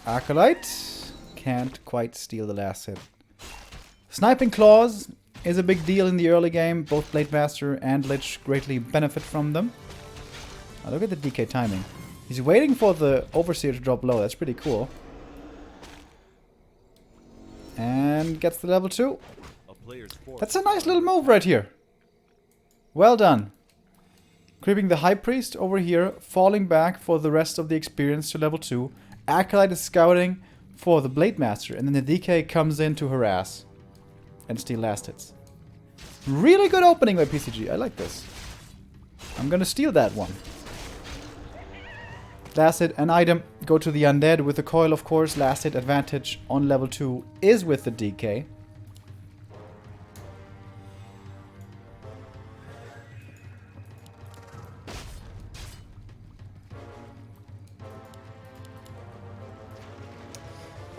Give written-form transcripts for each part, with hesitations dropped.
Acolyte. Can't quite steal the last hit. Sniping claws is a big deal in the early game. Both Blade Master and Lich greatly benefit from them. Oh, look at the DK timing. He's waiting for the Overseer to drop low. That's pretty cool. And gets the level 2. That's a nice little move right here. Well done. Creeping the High Priest over here, falling back for the rest of the experience to level 2. Acolyte is scouting for the Blade Master, and then the DK comes in to harass and steal last hits. Really good opening by PCG. I like this. I'm gonna steal that one. Last hit, an item, go to the Undead with the coil, of course. Last hit advantage on level 2 is with the DK.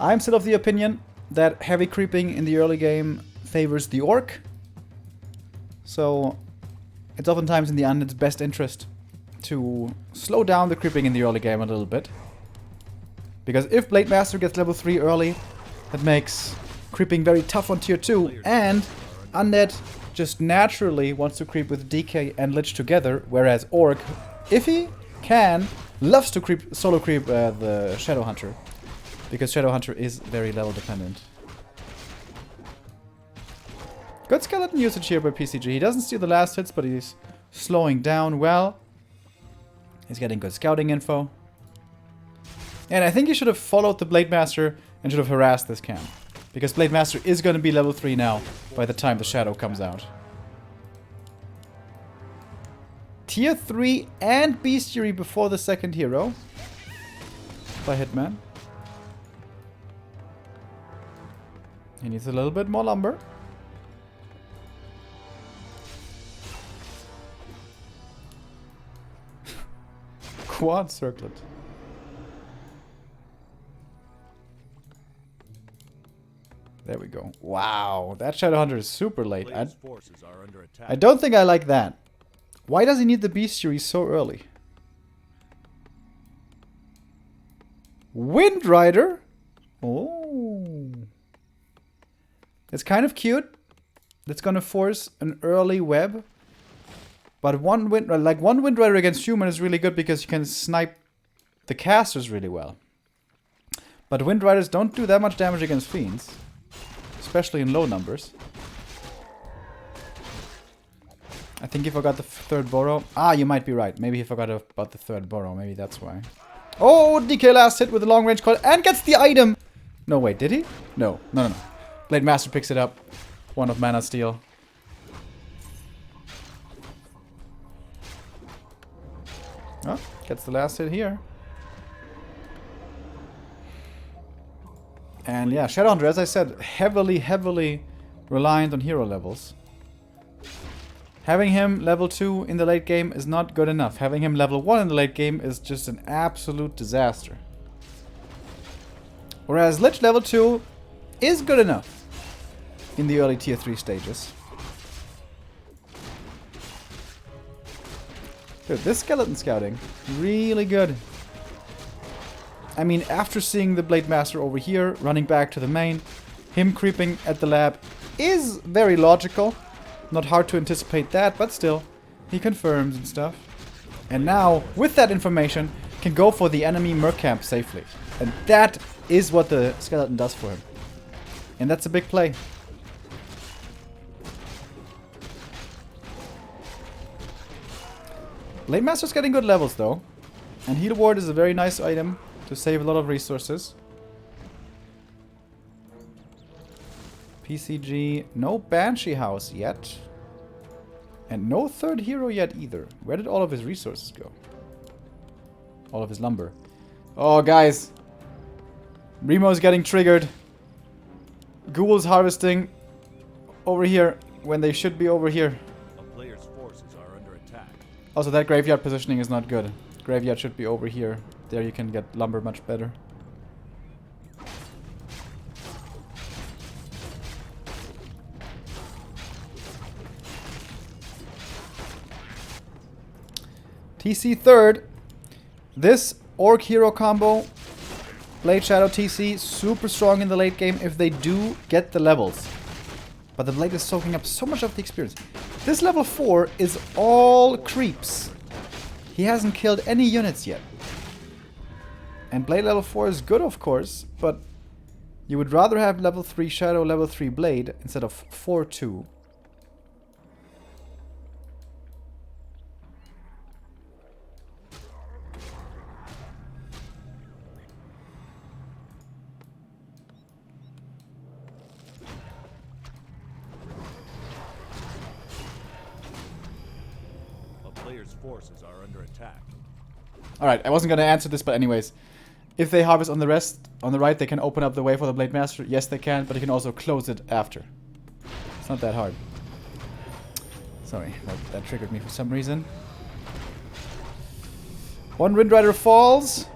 I'm still of the opinion that heavy creeping in the early game favors the Orc. So it's oftentimes in the Undead's best interest to slow down the creeping in the early game a little bit. Because if Blade Master gets level 3 early, that makes creeping very tough on tier 2. And Undead just naturally wants to creep with DK and Lich together, whereas Orc, if he can, loves to creep solo creep the Shadow Hunter. Because Shadow Hunter is very level dependent. Good skeleton usage here by PCG. He doesn't steal the last hits, but he's slowing down well. He's getting good scouting info. And I think he should have followed the Blade Master and should have harassed this camp. Because Blade Master is going to be level 3 now by the time the Shadow comes out. Tier 3 and Bestiary before the second hero by Hitman. He needs a little bit more lumber. Quad circlet. There we go. Wow, that Shadow Hunter is super late. I don't think I like that. Why does he need the Bestiary so early? Wind Rider? Oh. It's kind of cute. That's gonna force an early web. But one Wind Rider against human is really good because you can snipe the casters really well. But Wind Riders don't do that much damage against fiends. Especially in low numbers. I think he forgot the third burrow. Ah, you might be right. Maybe he forgot about the third burrow. Maybe that's why. Oh, DK last hit with a long range coil and gets the item! No, wait, did he? No. Blade Master picks it up. One of Mana Steel. Oh, gets the last hit here. And yeah, Shadowhunter, as I said, heavily reliant on hero levels. Having him level 2 in the late game is not good enough. Having him level 1 in the late game is just an absolute disaster. Whereas Lich level 2 is good enough in the early tier 3 stages. Dude, this skeleton scouting, really good. I mean, after seeing the Blade Master over here, running back to the main, him creeping at the lab is very logical. Not hard to anticipate that, but still, he confirms and stuff. And now, with that information, can go for the enemy merc camp safely. And that is what the skeleton does for him. And that's a big play. Blade Master's getting good levels though. And Heal Ward is a very nice item to save a lot of resources. PCG, no Banshee House yet. And no third hero yet either. Where did all of his resources go? All of his lumber. Oh, guys. Remo's getting triggered. Ghouls harvesting over here when they should be over here. A player's forces are under attack. Also, that graveyard positioning is not good. Graveyard should be over here. There you can get lumber much better. TC third. This Orc Hero combo Blade Shadow TC, super strong in the late game if they do get the levels. But the Blade is soaking up so much of the experience. This level 4 is all creeps. He hasn't killed any units yet. And Blade level 4 is good, of course, but you would rather have level 3 Shadow, level 3 Blade instead of 4-2. Forces are under attack. Alright, I wasn't going to answer this, but anyways. If they harvest on the rest, on the right, they can open up the way for the Blade Master. Yes, they can, but they can also close it after. It's not that hard. Sorry, that triggered me for some reason. One Wind Rider falls.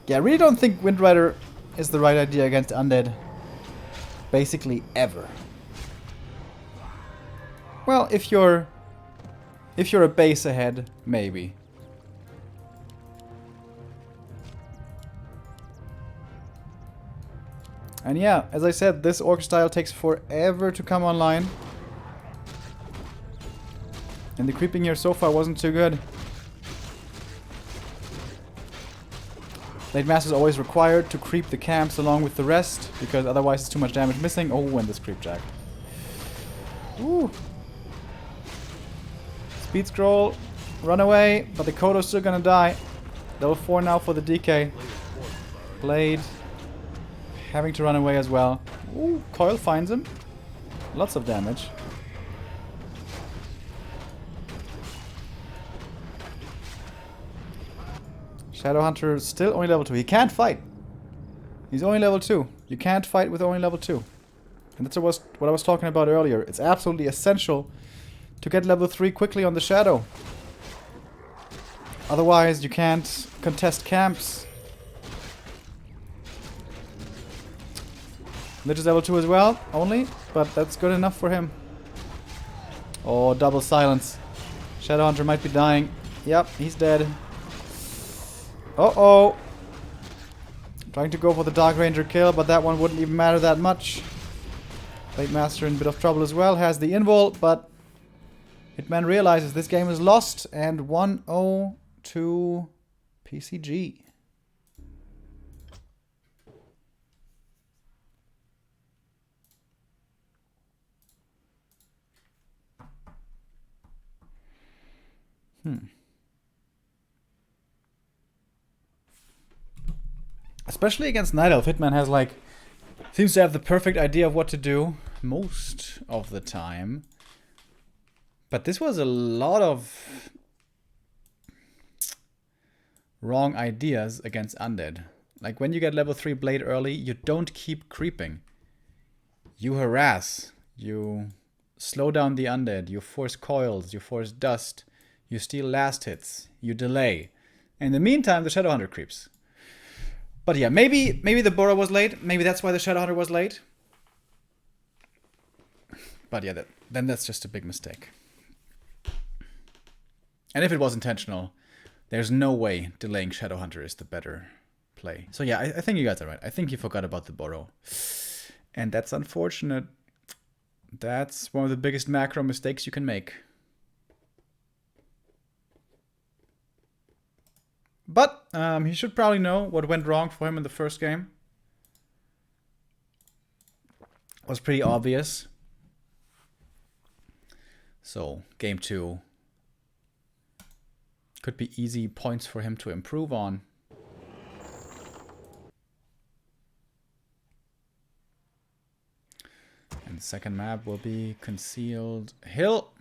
Yeah, I really don't think Wind Rider is the right idea against Undead. Basically, ever. Well, if you're a base ahead, maybe. And yeah, as I said, this Orc style takes forever to come online. And the creeping here so far wasn't too good. Blade Master is always required to creep the camps along with the rest, because otherwise it's too much damage missing. Oh, and this creep jack. Ooh. Speed scroll, run away, but the Kodo's still gonna die. Level 4 now for the DK. Blade having to run away as well. Ooh, Coil finds him. Lots of damage. Shadowhunter still only level 2. He can't fight. He's only level 2. You can't fight with only level 2. And that's what I was talking about earlier. It's absolutely essential to get level 3 quickly on the Shadow. Otherwise, you can't contest camps. Lich is level 2 as well, only, but that's good enough for him. Oh, double silence. Shadowhunter might be dying. Yep, he's dead. Uh-oh. Trying to go for the Dark Ranger kill, but that one wouldn't even matter that much. Blade Master in a bit of trouble as well. Has the invul, but Hitman realizes this game is lost, and 1-0 to PCG. Especially against Night Elf, Hitman has seems to have the perfect idea of what to do most of the time. But this was a lot of wrong ideas against Undead. Like when you get level 3 Blade early, you don't keep creeping. You harass, you slow down the Undead, you force coils, you force dust, you steal last hits, you delay. In the meantime, the Shadowhunter creeps. But yeah, maybe the Burrow was late. Maybe that's why the Shadowhunter was late. But yeah, then that's just a big mistake. And if it was intentional, there's no way delaying Shadowhunter is the better play. So yeah, I think you guys are right. I think you forgot about the Burrow. And that's unfortunate. That's one of the biggest macro mistakes you can make. But he should probably know what went wrong for him in the first game. It was pretty obvious. So, game 2 could be easy points for him to improve on. And the second map will be Concealed Hill.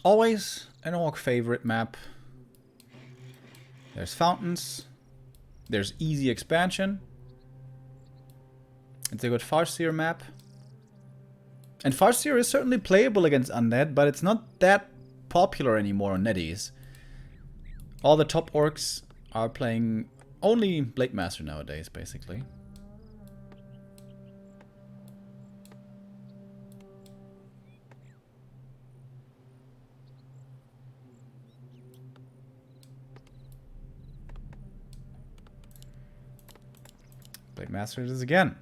Always an Orc favorite map. There's fountains. There's easy expansion. It's a good Farseer map. And Farseer is certainly playable against Undead, but it's not that popular anymore on Netties. All the top orcs are playing only Blade Master nowadays, basically. Blade Master it is again.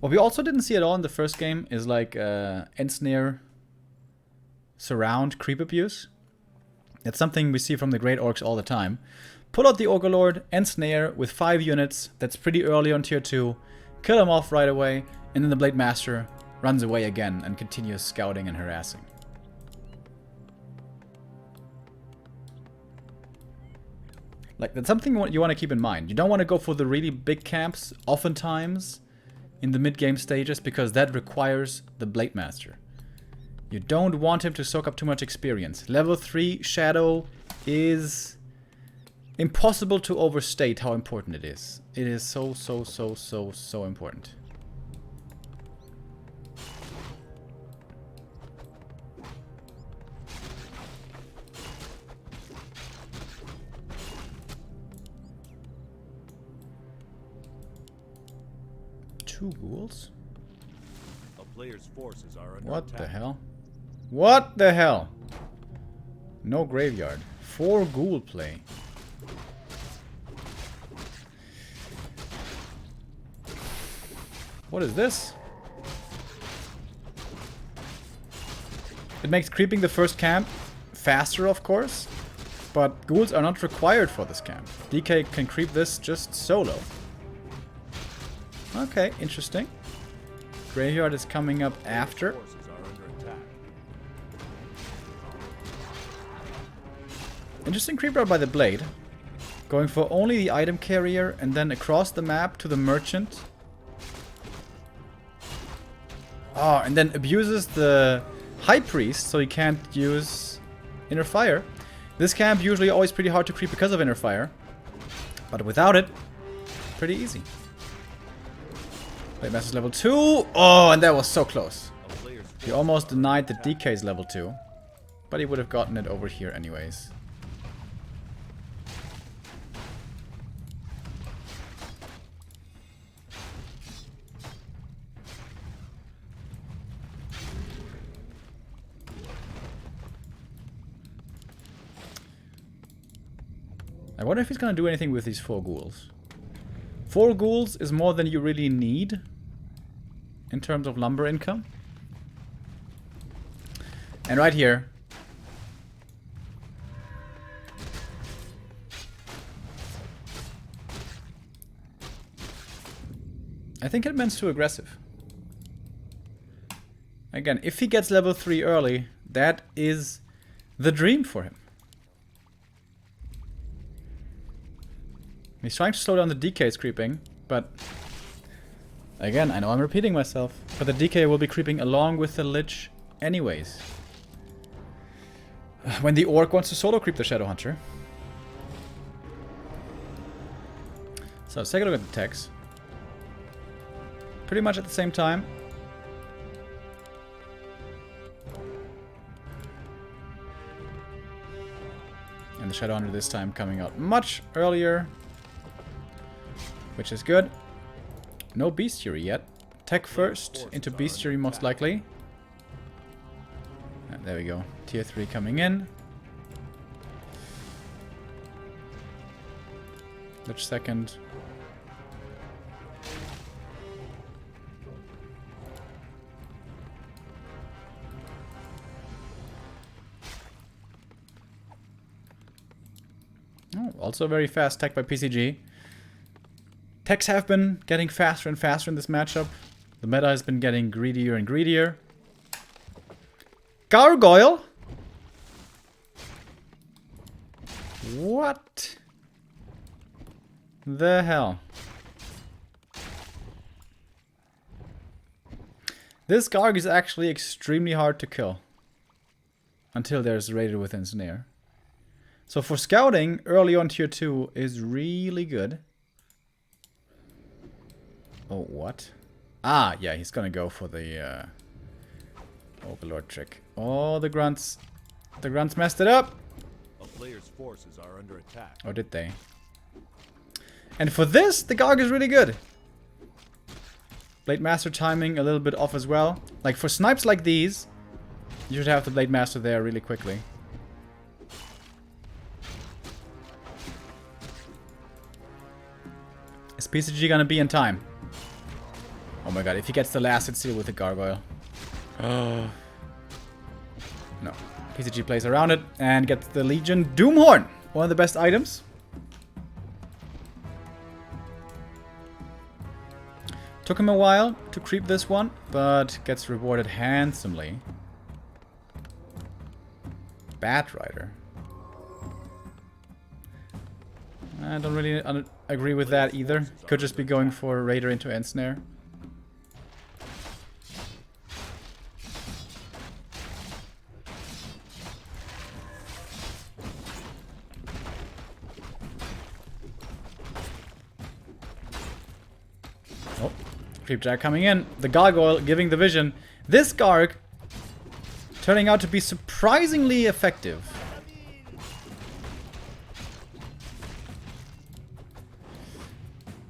What we also didn't see at all in the first game is like ensnare, surround, creep abuse. That's something we see from the Great Orcs all the time. Pull out the Overlord, ensnare with 5 units, that's pretty early on tier 2, kill him off right away, and then the Blade Master runs away again and continues scouting and harassing. Like, that's something you want to keep in mind. You don't want to go for the really big camps, oftentimes, in the mid-game stages, because that requires the Blade Master. You don't want him to soak up too much experience. Level 3 Shadow is impossible to overstate how important it is. It is so important. Two ghouls? A player's forces are under What attack. the hell? What the hell? No graveyard. 4 ghoul play. What is this? It makes creeping the first camp faster, of course, but ghouls are not required for this camp. DK can creep this just solo. Okay, interesting. Graveyard is coming up after. Forces are under attack. Interesting creep route by the Blade. Going for only the item carrier and then across the map to the merchant. Oh, and then abuses the High Priest so he can't use Inner Fire. This camp usually always pretty hard to creep because of Inner Fire. But without it, pretty easy. Blade Master's level 2. Oh, and that was so close. He almost denied the DK's level 2. But he would have gotten it over here anyways. I wonder if he's gonna do anything with these 4 ghouls. 4 ghouls is more than you really need in terms of lumber income. And right here, I think Hitman's too aggressive. Again, if he gets level 3 early, that is the dream for him. He's trying to slow down the DK's creeping, but again, I know I'm repeating myself, but the DK will be creeping along with the Lich anyways. When the Orc wants to solo creep the Shadow Hunter. So let's take a look at the techs. Pretty much at the same time. And the Shadow Hunter this time coming out much earlier, which is good. No Bestiary yet. Tech first into Bestiary most likely. And there we go. Tier 3 coming in. Lich second. Oh, also very fast tech by PCG. Techs have been getting faster and faster in this matchup. The meta has been getting greedier and greedier. Gargoyle? What the hell? This Garg is actually extremely hard to kill. Until there's Raided with Ensnare. So for scouting, early on tier 2 is really good. Oh, what? Ah, yeah, he's gonna go for the Overlord trick. Oh, the grunts. The grunts messed it up. A player's forces are under attack. Or did they? And for this, the Garg is really good. Blade Master timing a little bit off as well. Like for snipes like these, you should have the Blade Master there really quickly. Is PCG gonna be in time? Oh my god, if he gets the last hit seal with the Gargoyle. Oh. No. PCG plays around it and gets the Legion Doomhorn. One of the best items. Took him a while to creep this one, but gets rewarded handsomely. Bat Rider. I don't really agree with that either. Could just be going for Raider into Ensnare. Oh, Creepjack coming in. The Gargoyle giving the vision. This Garg turning out to be surprisingly effective.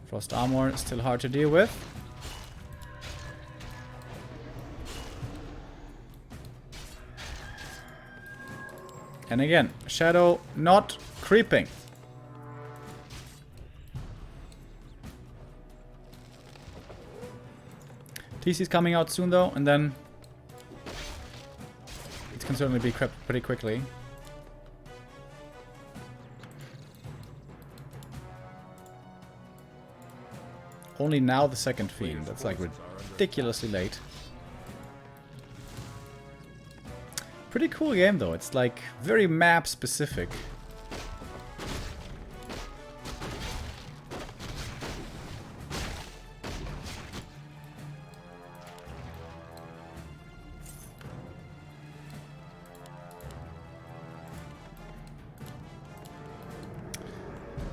Frost Armor is still hard to deal with. And again, Shadow not creeping. TC's coming out soon though, and then it can certainly be crept pretty quickly. Only now the second Fiend. That's like ridiculously late. Pretty cool game though. It's like very map specific.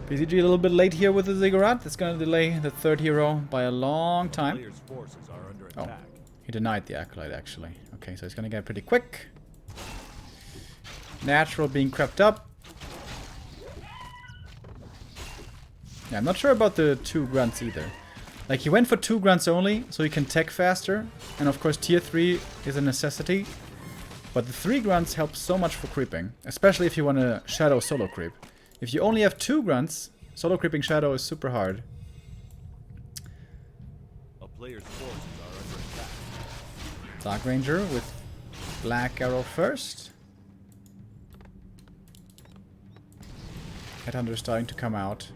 PCG a little bit late here with the Ziggurat. That's going to delay the third hero by a long time. Oh, he denied the Acolyte actually. Okay, so he's going to get pretty quick. Natural being crept up. Yeah, I'm not sure about the 2 grunts either. Like, he went for 2 grunts only, so he can tech faster. And of course, tier 3 is a necessity. But the 3 grunts help so much for creeping. Especially if you want to Shadow solo creep. If you only have 2 grunts, solo creeping Shadow is super hard. A player's forces are under attack. Dark Ranger with Black Arrow first. Headhunter starting to come out.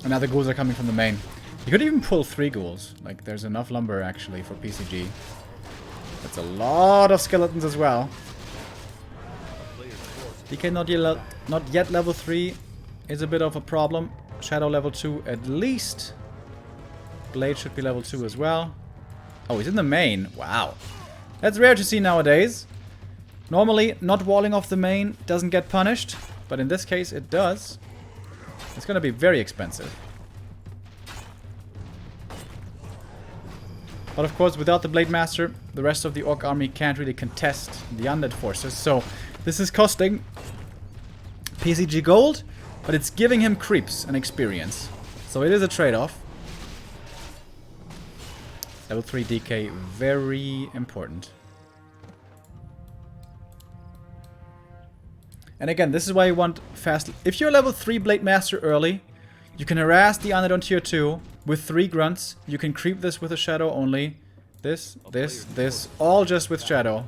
And now the ghouls are coming from the main. You could even pull 3 ghouls. Like, there's enough lumber, actually, for PCG. That's a lot of skeletons as well. DK not yet level 3 is a bit of a problem. Shadow level 2 at least. Blade should be level 2 as well. Oh, he's in the main. Wow. That's rare to see nowadays. Normally, not walling off the main doesn't get punished. But in this case, it does. It's gonna be very expensive. But of course, without the Blade Master, the rest of the Orc army can't really contest the undead forces. So this is costing PCG gold, but it's giving him creeps and experience. So it is a trade-off. Level 3 DK, very important. And again, this is why you want fast... If you're level 3 Blade Master early, you can harass the undead on tier 2 with 3 grunts. You can creep this with a Shadow only. This, all just with Shadow.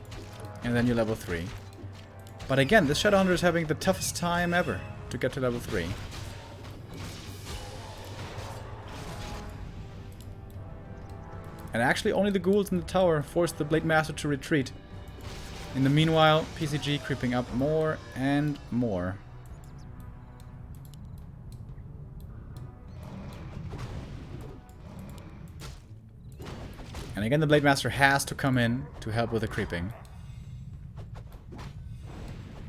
And then you're level 3. But again, this Shadowhunter is having the toughest time ever to get to level 3. And actually only the ghouls in the tower forced the Blade Master to retreat. In the meanwhile, PCG creeping up more and more. And again, the Blade Master has to come in to help with the creeping.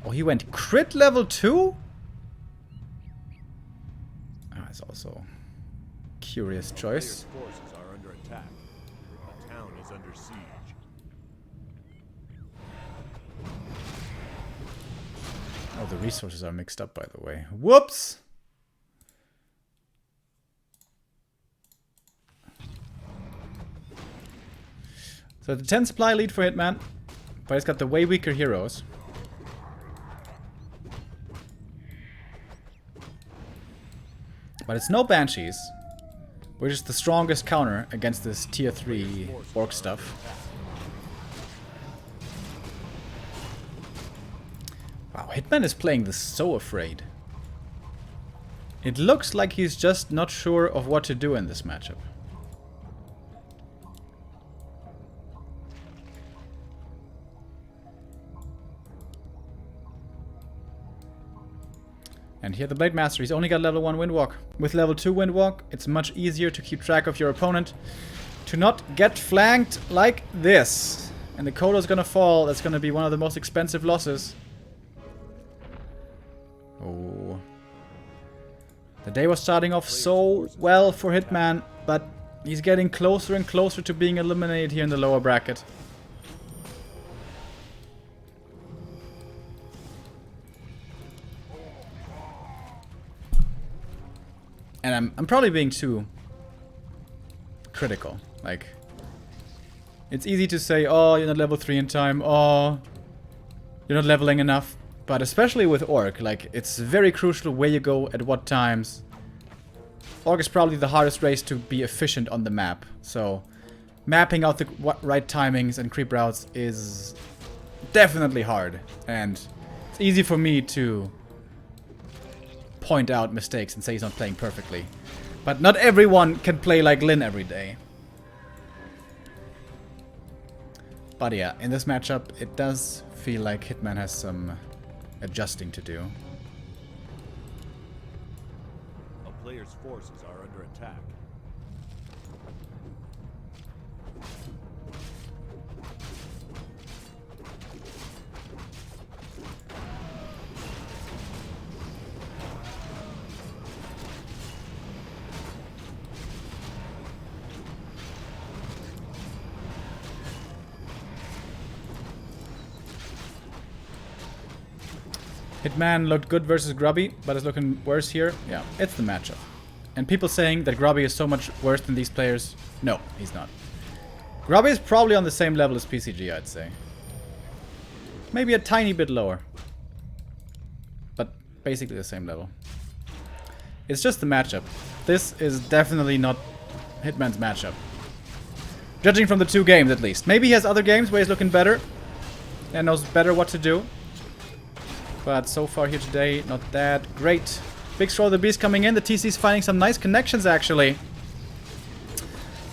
Oh, he went crit level 2? Ah, it's also curious choice. Players' forces are under attack. The town is under siege. Oh, the resources are mixed up, by the way. Whoops! So the 10 supply lead for Hitman, but he's got the way weaker heroes. But it's no Banshees, which is the strongest counter against this tier 3 orc stuff. Wow, Hitman is playing this so afraid. It looks like he's just not sure of what to do in this matchup. And here the Blade Master, he's only got level 1 Windwalk. With level 2 Windwalk, it's much easier to keep track of your opponent, to not get flanked like this. And the Kodo's gonna fall, that's gonna be one of the most expensive losses. Oh. The day was starting off so well for Hitman, but he's getting closer and closer to being eliminated here in the lower bracket. And I'm probably being too critical. Like, it's easy to say, oh, you're not level 3 in time, oh, you're not leveling enough. But especially with Orc, like, it's very crucial where you go at what times. Orc is probably the hardest race to be efficient on the map. So, mapping out the right timings and creep routes is definitely hard. And it's easy for me to point out mistakes and say he's not playing perfectly. But not everyone can play like Lin every day. But yeah, in this matchup, it does feel like Hitman has some adjusting to do. A player's forces are under attack. Hitman looked good versus Grubby, but is looking worse here. Yeah, it's the matchup. And people saying that Grubby is so much worse than these players. No, he's not. Grubby is probably on the same level as PCG, I'd say. Maybe a tiny bit lower. But basically the same level. It's just the matchup. This is definitely not Hitman's matchup. Judging from the 2 games, at least. Maybe he has other games where he's looking better and knows better what to do. But so far here today, not that great. Big Scroll of the Beast coming in. The TC's finding some nice connections, actually.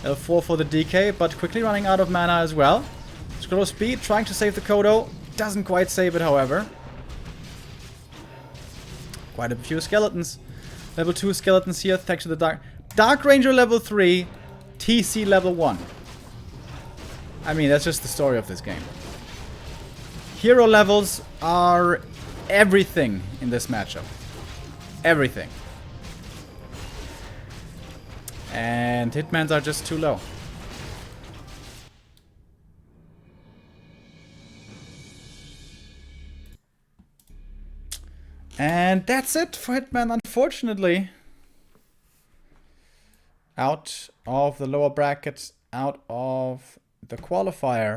L4 for the DK, but quickly running out of mana as well. Scroll of Speed, trying to save the Kodo. Doesn't quite save it, however. Quite a few skeletons. Level 2 skeletons here, thanks to the Dark Ranger level 3, TC level 1. I mean, that's just the story of this game. Hero levels are everything in this matchup. Everything. And Hitmans are just too low. And that's it for Hitman, unfortunately. Out of the lower bracket, out of the qualifier.